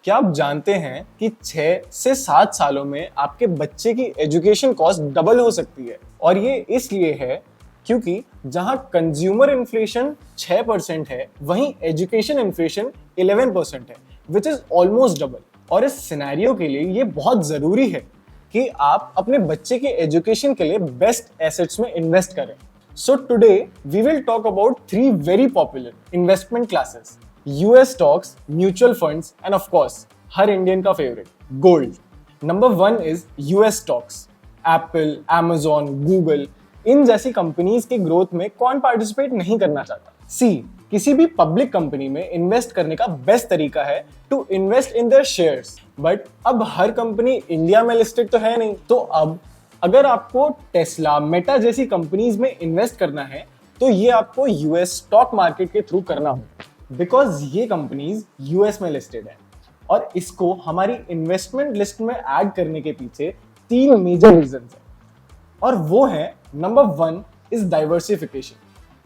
क्या आप जानते हैं कि 6 से 7 सालों में आपके बच्चे की एजुकेशन कॉस्ट डबल हो सकती है? और ये इसलिए है क्योंकि जहां कंज्यूमर इन्फ्लेशन 6% है, वहीं एजुकेशन इन्फ्लेशन 11% है, विच इज ऑलमोस्ट डबल। और इस सिनेरियो के लिए ये बहुत जरूरी है कि आप अपने बच्चे के एजुकेशन के लिए बेस्ट एसेट्स में इन्वेस्ट करें। So today we will talk about 3 very popular investment classes: US stocks, mutual funds, and of course हर इंडियन का favourite gold. Number 1 is US stocks। Apple, Amazon, Google इन जैसी companies के growth में कौन participate नहीं करना चाहता? सी, किसी भी पब्लिक कंपनी में इन्वेस्ट करने का बेस्ट तरीका है to invest in their shares. But अब हर कंपनी इंडिया में लिस्टेड तो है नहीं, तो अब अगर आपको टेस्ला, मेटा जैसी कंपनीज में इन्वेस्ट करना है तो ये आपको यूएस स्टॉक मार्केट के थ्रू करना होगा, बिकॉज ये कंपनीज यूएस में लिस्टेड है। और इसको हमारी इन्वेस्टमेंट लिस्ट में ऐड करने के पीछे 3 मेजर रीजंस हैं, और वो है नंबर 1 इज डाइवर्सिफिकेशन।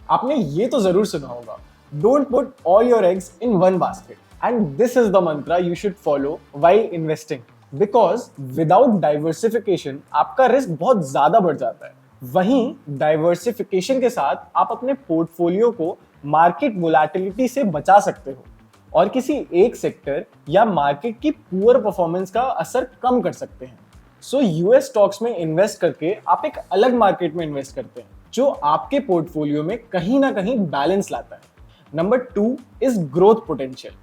आपने ये तो जरूर सुना होगा, don't put all your eggs in one basket, and this is the Mantra you should follow while investing, because without diversification आपका रिस्क बहुत ज्यादा बढ़ जाता है। वहीं डाइवर्सिफिकेशन के साथ आप अपने पोर्टफोलियो को मार्केट वोलेटिलिटी से बचा सकते हो और किसी एक सेक्टर या मार्केट की पुअर परफॉर्मेंस का असर कम कर सकते हैं। सो यूएस स्टॉक्स में इन्वेस्ट करके आप एक अलग मार्केट में इन्वेस्ट करते हैं जो आपके पोर्टफोलियो में कहीं ना कहीं बैलेंस लाता है। Number 2 is growth potential.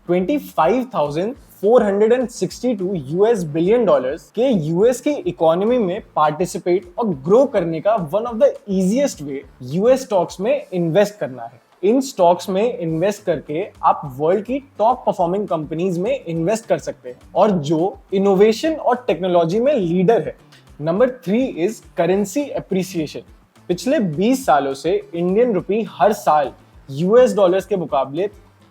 25,462 US billion dollars के यूएस की इकोनॉमी में पार्टिसिपेट और ग्रो करने का one of the easiest way US stocks में इन्वेस्ट करना है। इन स्टॉक्स में इन्वेस्ट करके आप वर्ल्ड की टॉप परफॉर्मिंग कंपनीज में इन्वेस्ट कर सकते हैं और जो इनोवेशन और टेक्नोलॉजी में लीडर है। Number 3 is currency appreciation. पिछले 20 सालों से इंडियन रुपी हर साल यूएस डॉलर्स के मुकाबले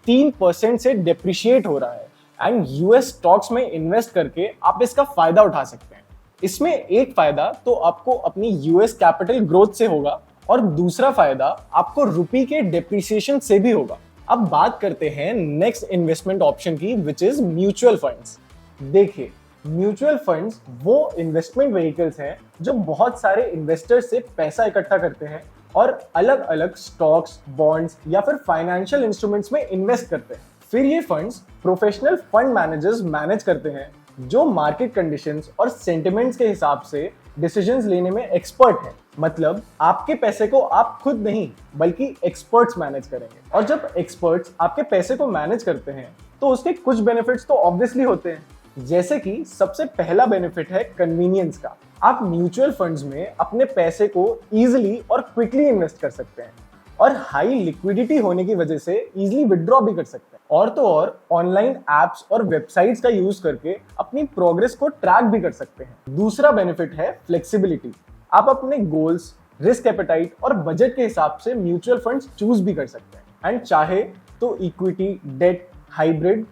3% से डेप्रिशिएट हो रहा है, एंड यूएस स्टॉक्स में इन्वेस्ट करके आप इसका फायदा उठा सकते हैं। इसमें एक फायदा तो आपको अपनी यूएस कैपिटल ग्रोथ से होगा और दूसरा फायदा आपको रुपी के डेप्रिसिएशन से भी होगा। अब बात करते हैं नेक्स्ट इन्वेस्टमेंट ऑप्शन की, विच इज म्यूचुअल फंड्स। देखिए, म्यूचुअल फंड्स वो इन्वेस्टमेंट व्हीकल्स हैं जो बहुत सारे इन्वेस्टर्स से पैसा इकट्ठा करते हैं और अलग अलग स्टॉक्स, बॉन्ड्स या फिर फाइनेंशियल इंस्ट्रूमेंट्स में इन्वेस्ट करते हैं। फिर ये funds professional fund managers manage करते हैं जो मार्केट कंडीशंस और सेंटिमेंट्स के हिसाब से डिसीजंस लेने में एक्सपर्ट हैं। मतलब आपके पैसे को आप खुद नहीं बल्कि एक्सपर्ट्स मैनेज करेंगे, और जब एक्सपर्ट्स आपके पैसे को मैनेज करते हैं तो उसके कुछ बेनिफिट्स तो ऑब्वियसली होते हैं। जैसे कि सबसे पहला बेनिफिट है कन्वीनियंस का। आप म्यूचुअल फंड्स में अपने पैसे को इजीली और क्विकली इन्वेस्ट कर सकते हैं और हाई लिक्विडिटी होने की वजह से इजीली विड्रॉ भी कर सकते हैं। और तो और ऑनलाइन एप्स और वेबसाइट्स का यूज करके अपनी प्रोग्रेस को ट्रैक भी कर सकते हैं। दूसरा बेनिफिट है फ्लेक्सिबिलिटी। आप अपने गोल्स, रिस्क एपेटाइट और बजट के हिसाब से म्यूचुअल फंड्स चूज भी कर सकते हैं, एंड चाहे तो इक्विटी, डेट, हाइब्रिड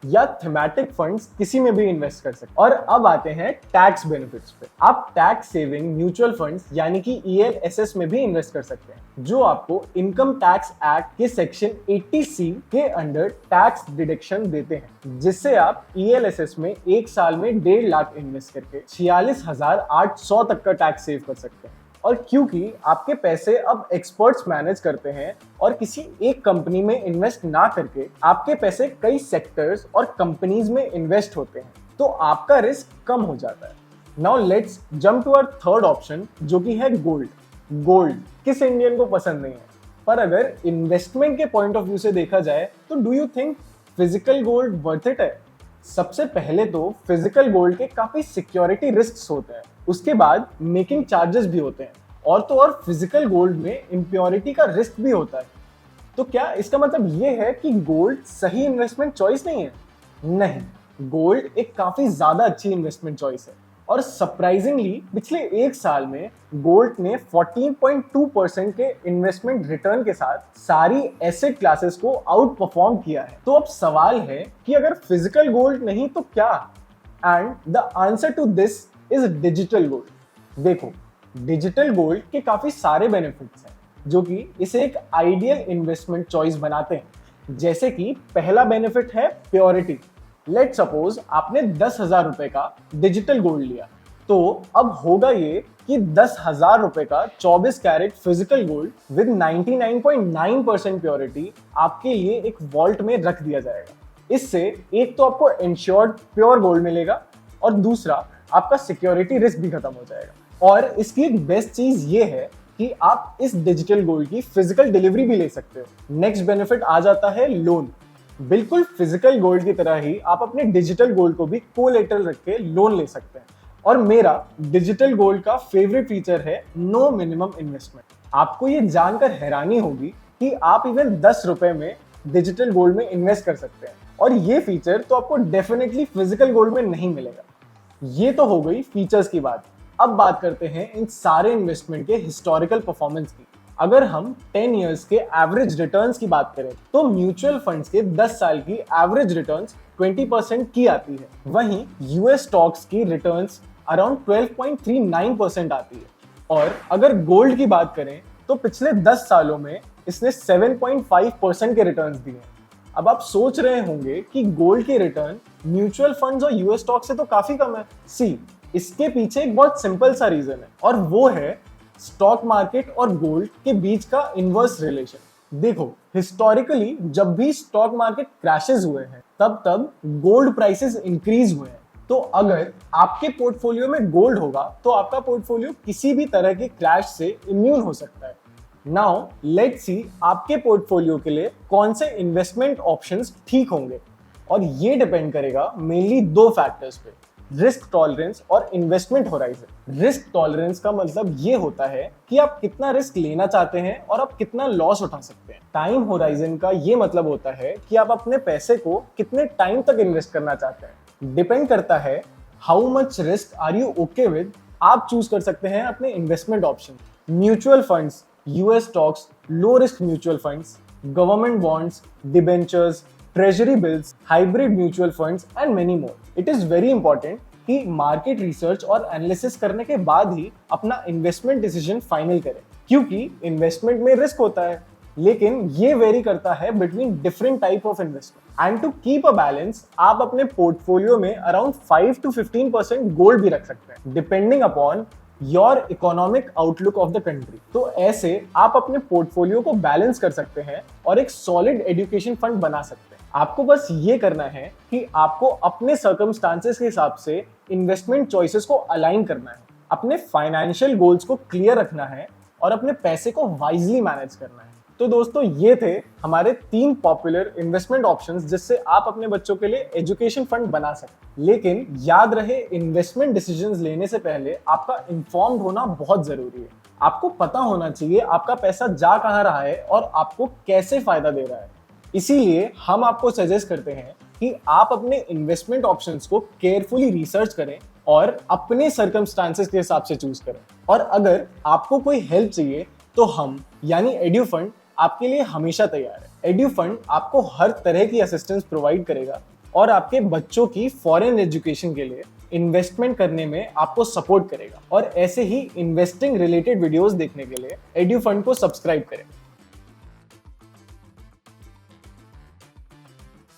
या थीमेटिक फंड्स किसी में भी इन्वेस्ट कर सकते हैं। और अब आते हैं टैक्स बेनिफिट्स पे। आप टैक्स सेविंग म्यूचुअल फंड्स यानी कि ELSS में भी इन्वेस्ट कर सकते हैं, जो आपको इनकम टैक्स एक्ट के सेक्शन 80C के अंडर टैक्स डिडक्शन देते हैं, जिससे आप ELSS में एक साल में 1.5 लाख इन्वेस्ट करके 46,800 तक का टैक्स सेव कर सकते हैं। और क्योंकि आपके पैसे अब एक्सपर्ट्स मैनेज करते हैं और किसी एक कंपनी में इन्वेस्ट ना करके आपके पैसे कई सेक्टर्स और कंपनीज में इन्वेस्ट होते हैं, तो आपका रिस्क कम हो जाता है। Now let's jump to our third option, जो कि है गोल्ड। गोल्ड किस इंडियन को पसंद नहीं है, पर अगर इन्वेस्टमेंट के पॉइंट ऑफ व्यू से देखा जाए तो do you think physical gold worth it है? सबसे पहले तो फिजिकल गोल्ड के काफी सिक्योरिटी रिस्क होते हैं, उसके बाद मेकिंग चार्जेस भी होते हैं, और तो और फिजिकल गोल्ड में इम्प्योरिटी का रिस्क भी होता है। तो क्या इसका मतलब ये है कि गोल्ड सही इन्वेस्टमेंट चॉइस नहीं है? नहीं, गोल्ड एक काफी ज्यादा अच्छी इन्वेस्टमेंट चॉइस है, और सरप्राइजिंगली पिछले एक साल में गोल्ड ने 14.2% के इन्वेस्टमेंट रिटर्न के साथ सारी एसेट क्लासेस को आउट परफॉर्म किया है। तो अब सवाल है कि अगर फिजिकल गोल्ड नहीं तो क्या? And the answer to this is digital gold. देखो, डिजिटल गोल्ड के काफी सारे बेनिफिट्स हैं जो कि इसे एक आइडियल इन्वेस्टमेंट चॉइस बनाते हैं। जैसे कि पहला बेनिफिट है प्योरिटी। लेट सपोज आपने 10,000 रुपए का डिजिटल गोल्ड लिया, तो अब होगा ये कि 10,000 रुपए का 24 carat physical gold with 99.9% purity आपके लिए एक वॉल्ट में रख दिया जाएगा। इससे एक तो आपको इंश्योर्ड प्योर गोल्ड मिलेगा और दूसरा आपका सिक्योरिटी रिस्क भी खत्म हो जाएगा। और इसकी एक बेस्ट चीज ये है कि आप इस डिजिटल गोल्ड की फिजिकल डिलीवरी भी ले सकते हो। नेक्स्ट बेनिफिट आ जाता है लोन। बिल्कुल फिजिकल गोल्ड की तरह ही आप अपने डिजिटल गोल्ड को भी कोलेटरल रख के लोन ले सकते हैं। और मेरा डिजिटल गोल्ड का फेवरेट फीचर है नो मिनिमम इन्वेस्टमेंट। आपको ये जानकर हैरानी होगी कि आप इवन 10 रुपए में डिजिटल गोल्ड में इन्वेस्ट कर सकते हैं, और ये फीचर तो आपको डेफिनेटली फिजिकल गोल्ड में नहीं मिलेगा। ये तो हो गई फीचर्स की बात। अब बात करते हैं इन सारे इन्वेस्टमेंट के हिस्टोरिकल परफॉर्मेंस की। अगर हम 10 इयर्स के एवरेज रिटर्न्स की बात करें तो म्यूचुअल फंड्स के 10 साल की एवरेज रिटर्न्स 20% की आती है। वहीं यूएस स्टॉक्स की रिटर्न्स अराउंड 12.39% आती है। और अगर गोल्ड की बात करें तो पिछले 10 सालों में इसने 7.5% के रिटर्न्स दिए हैं। अब आप सोच रहे होंगे कि गोल्ड के रिटर्न म्यूचुअल फंड्स और यूएस स्टॉक से तो काफी कम है। इसके पीछे एक बहुत सिंपल सा रीजन है, और वो है स्टॉक मार्केट और गोल्ड के बीच का इनवर्स रिलेशन। देखो, हिस्टोरिकली जब भी स्टॉक मार्केट क्रैशेस हुए हैं तब गोल्ड प्राइसेस इंक्रीज हुए हैं। तो अगर आपके पोर्टफोलियो में गोल्ड होगा तो आपका पोर्टफोलियो किसी भी तरह के क्रैश से इम्यून हो सकता है। नाउ लेट्स सी आपके पोर्टफोलियो के लिए कौन से इन्वेस्टमेंट ऑप्शंस ठीक होंगे, और ये डिपेंड करेगा मेनली 2 फैक्टर्स पे, रिस्क टॉलरेंस और इन्वेस्टमेंट होराइजन। रिस्क टॉलरेंस का मतलब ये होता है कि आप कितना रिस्क लेना चाहते हैं और आप कितना लॉस उठा सकते हैं। टाइम होराइजन का ये मतलब होता है कि आप अपने पैसे को कितने टाइम तक इन्वेस्ट करना चाहते हैं। डिपेंड करता है how much risk are you okay with, आप चूज कर सकते हैं अपने investment option. Mutual funds, US stocks, low risk mutual funds, government bonds, debentures, treasury bills, hybrid mutual funds and many more. It is very important कि market research और analysis करने के बाद ही अपना इन्वेस्टमेंट डिसीजन फाइनल करें, क्योंकि investment में risk होता है, लेकिन ये वेरी करता है between different type of investment. And to keep a balance आप अपने पोर्टफोलियो में अराउंड 5 to 15% गोल्ड भी रख सकते हैं, depending upon your economic outlook of the country. तो ऐसे आप अपने पोर्टफोलियो को बैलेंस कर सकते हैं और एक सॉलिड एजुकेशन फंड बना सकते हैं। आपको बस ये करना है कि आपको अपने सर्कमस्टांसेस के हिसाब से इन्वेस्टमेंट चॉइसेस को अलाइन करना है, अपने फाइनेंशियल गोल्स को क्लियर रखना है और अपने पैसे को वाइजली मैनेज करना है। तो दोस्तों, ये थे हमारे 3 पॉपुलर इन्वेस्टमेंट ऑप्शंस जिससे आप अपने बच्चों के लिए एजुकेशन फंड बना सकते। लेकिन याद रहे, इन्वेस्टमेंट डिसीजंस लेने से पहले आपका इन्फॉर्म्ड होना बहुत जरूरी है। आपको पता होना चाहिए आपका पैसा जा कहाँ रहा है और आपको कैसे फायदा दे रहा है। इसीलिए हम आपको सजेस्ट करते हैं कि आप अपने इन्वेस्टमेंट ऑप्शंस को केयरफुली रिसर्च करें और अपने सर्कमस्टांसेस के हिसाब से चूज करें। और अगर आपको कोई हेल्प चाहिए तो हम यानी एड्यूफंड आपके लिए हमेशा तैयार है। एड्यूफंड आपको हर तरह की असिस्टेंस प्रोवाइड करेगा और आपके बच्चों की फॉरेन एजुकेशन के लिए इन्वेस्टमेंट करने में आपको सपोर्ट करेगा। और ऐसे ही इन्वेस्टिंग रिलेटेड वीडियोस देखने के लिए एड्यूफंड को सब्सक्राइब करें।